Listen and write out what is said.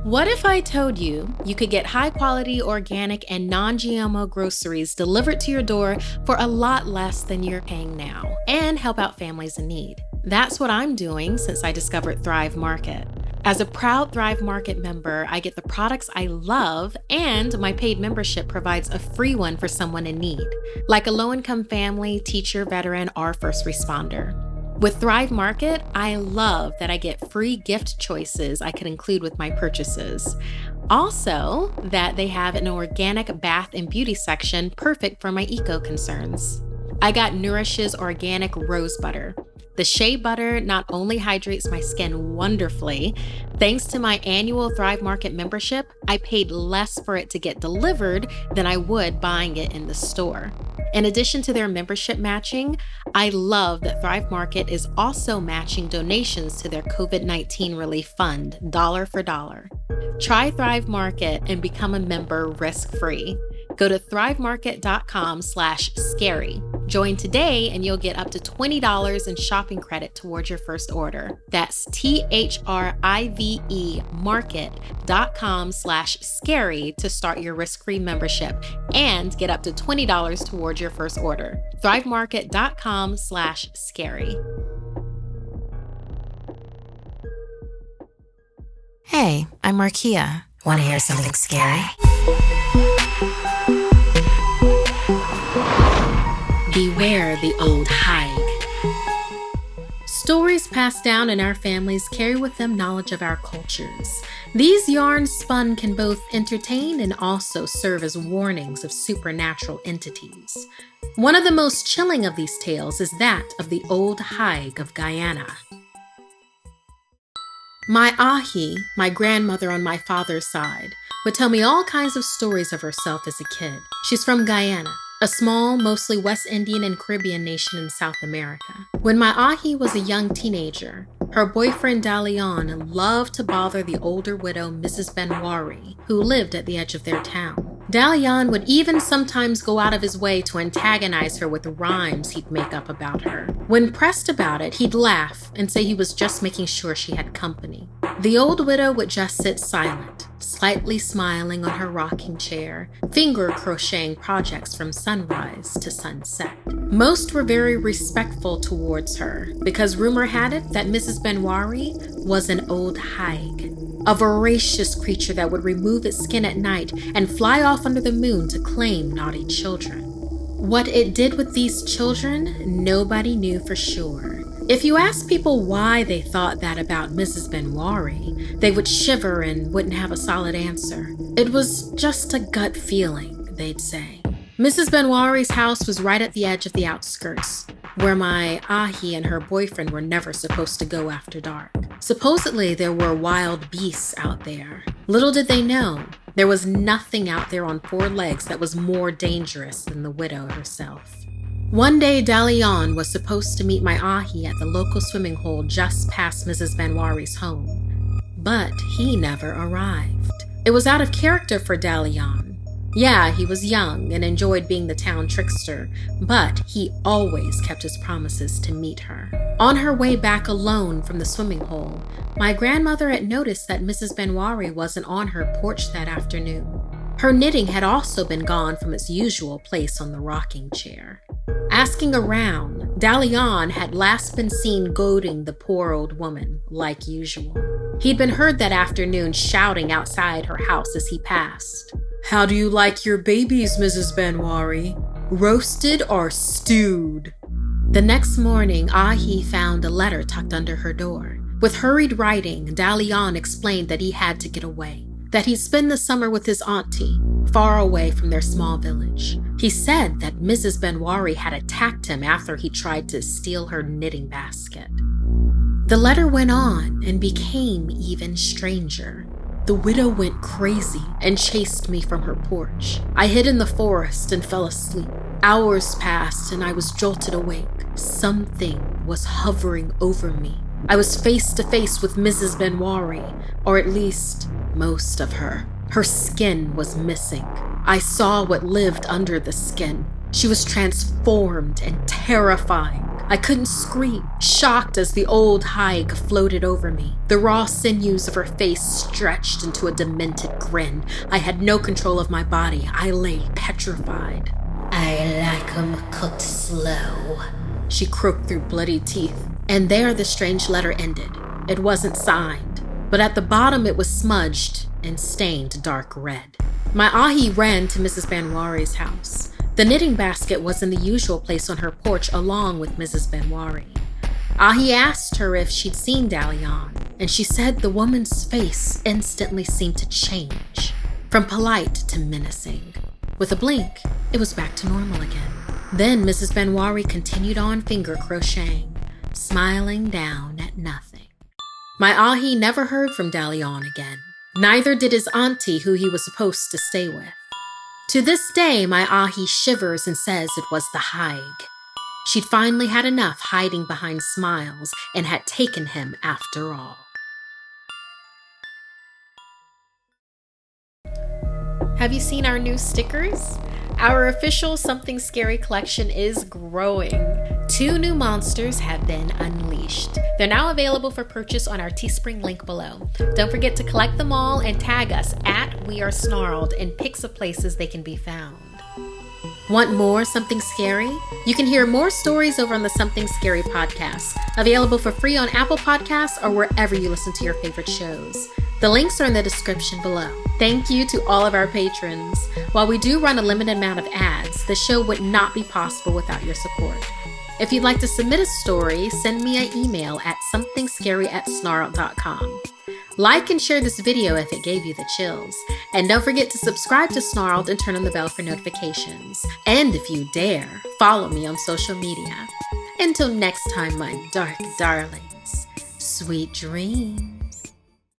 What if I told you you could get high-quality, organic, and non-GMO groceries delivered to your door for a lot less than you're paying now and help out families in need? That's what I'm doing since I discovered Thrive Market. As a proud Thrive Market member, I get the products I love, and my paid membership provides a free one for someone in need, like a low-income family, teacher, veteran, or first responder. With Thrive Market, I love that I get free gift choices I can include with my purchases. Also, that they have an organic bath and beauty section perfect for my eco concerns. I got Nourish's organic rose butter. The shea butter not only hydrates my skin wonderfully, thanks to my annual Thrive Market membership, I paid less for it to get delivered than I would buying it in the store. In addition to their membership matching, I love that Thrive Market is also matching donations to their COVID-19 relief fund, dollar for dollar. Try Thrive Market and become a member risk-free. Go to thrivemarket.com/scary. Join today and you'll get up to $20 in shopping credit towards your first order. That's THRIVE market.com/scary to start your risk-free membership and get up to $20 towards your first order. thrivemarket.com/scary. Hey, I'm Markeia. Want to hear something scary? Beware the Old Higue. Stories passed down in our families carry with them knowledge of our cultures. These yarns spun can both entertain and also serve as warnings of supernatural entities. One of the most chilling of these tales is that of the Old Higue of Guyana. My ahi, my grandmother on my father's side, would tell me all kinds of stories of herself as a kid. She's from Guyana, a small, mostly West Indian and Caribbean nation in South America. When my ahi was a young teenager, her boyfriend Dalian loved to bother the older widow Mrs. Benwari, who lived at the edge of their town. Dalian would even sometimes go out of his way to antagonize her with rhymes he'd make up about her. When pressed about it, he'd laugh and say he was just making sure she had company. The old widow would just sit silent, slightly smiling on her rocking chair, finger crocheting projects from sunrise to sunset. Most were very respectful towards her because rumor had it that Mrs. Benwari was an old higue, a voracious creature that would remove its skin at night and fly off under the moon to claim naughty children. What it did with these children, nobody knew for sure. If you asked people why they thought that about Mrs. Benwari, they would shiver and wouldn't have a solid answer. It was just a gut feeling, they'd say. Mrs. Benwari's house was right at the edge of the outskirts, where my ahi and her boyfriend were never supposed to go after dark. Supposedly, there were wild beasts out there. Little did they know, there was nothing out there on four legs that was more dangerous than the widow herself. One day, Dalian was supposed to meet my ahi at the local swimming hole just past Mrs. Benwari's home, but he never arrived. It was out of character for Dalian. Yeah, he was young and enjoyed being the town trickster, but he always kept his promises to meet her. On her way back alone from the swimming hole, my grandmother had noticed that Mrs. Benwari wasn't on her porch that afternoon. Her knitting had also been gone from its usual place on the rocking chair. Asking around, Dalian had last been seen goading the poor old woman, like usual. He'd been heard that afternoon shouting outside her house as he passed. "How do you like your babies, Mrs. Benwari? Roasted or stewed?" The next morning, Ahi found a letter tucked under her door. With hurried writing, Dalian explained that he had to get away, that he'd spend the summer with his auntie, far away from their small village. He said that Mrs. Benwari had attacked him after he tried to steal her knitting basket. The letter went on and became even stranger. "The widow went crazy and chased me from her porch. I hid in the forest and fell asleep. Hours passed and I was jolted awake. Something was hovering over me. I was face to face with Mrs. Benwari, or at least most of her. Her skin was missing. I saw what lived under the skin. She was transformed and terrifying. I couldn't scream, shocked as the old Higue floated over me. The raw sinews of her face stretched into a demented grin. I had no control of my body. I lay petrified. I like 'em cooked slow, she croaked through bloody teeth. And there the strange letter ended. It wasn't signed, but at the bottom it was smudged and stained dark red. My ahi ran to Mrs. Banwari's house. The knitting basket was in the usual place on her porch along with Mrs. Banwari. Ahi asked her if she'd seen Dalian, and she said the woman's face instantly seemed to change, from polite to menacing. With a blink, it was back to normal again. Then Mrs. Banwari continued on finger crocheting, smiling down at nothing. My ahi never heard from Dalian again. Neither did his auntie, who he was supposed to stay with. To this day, my ahi shivers and says it was the Higue. She'd finally had enough hiding behind smiles and had taken him after all. Have you seen our new stickers? Our official Something Scary collection is growing. 2 new monsters have been unleashed. They're now available for purchase on our Teespring link below. Don't forget to collect them all and tag us at We Are Snarled in pics of places they can be found. Want more Something Scary? You can hear more stories over on the Something Scary podcast, available for free on Apple Podcasts or wherever you listen to your favorite shows. The links are in the description below. Thank you to all of our patrons. While we do run a limited amount of ads, the show would not be possible without your support. If you'd like to submit a story, send me an email at somethingscary@snarled.com. Like and share this video if it gave you the chills. And don't forget to subscribe to Snarled and turn on the bell for notifications. And if you dare, follow me on social media. Until next time, my dark darlings, sweet dreams.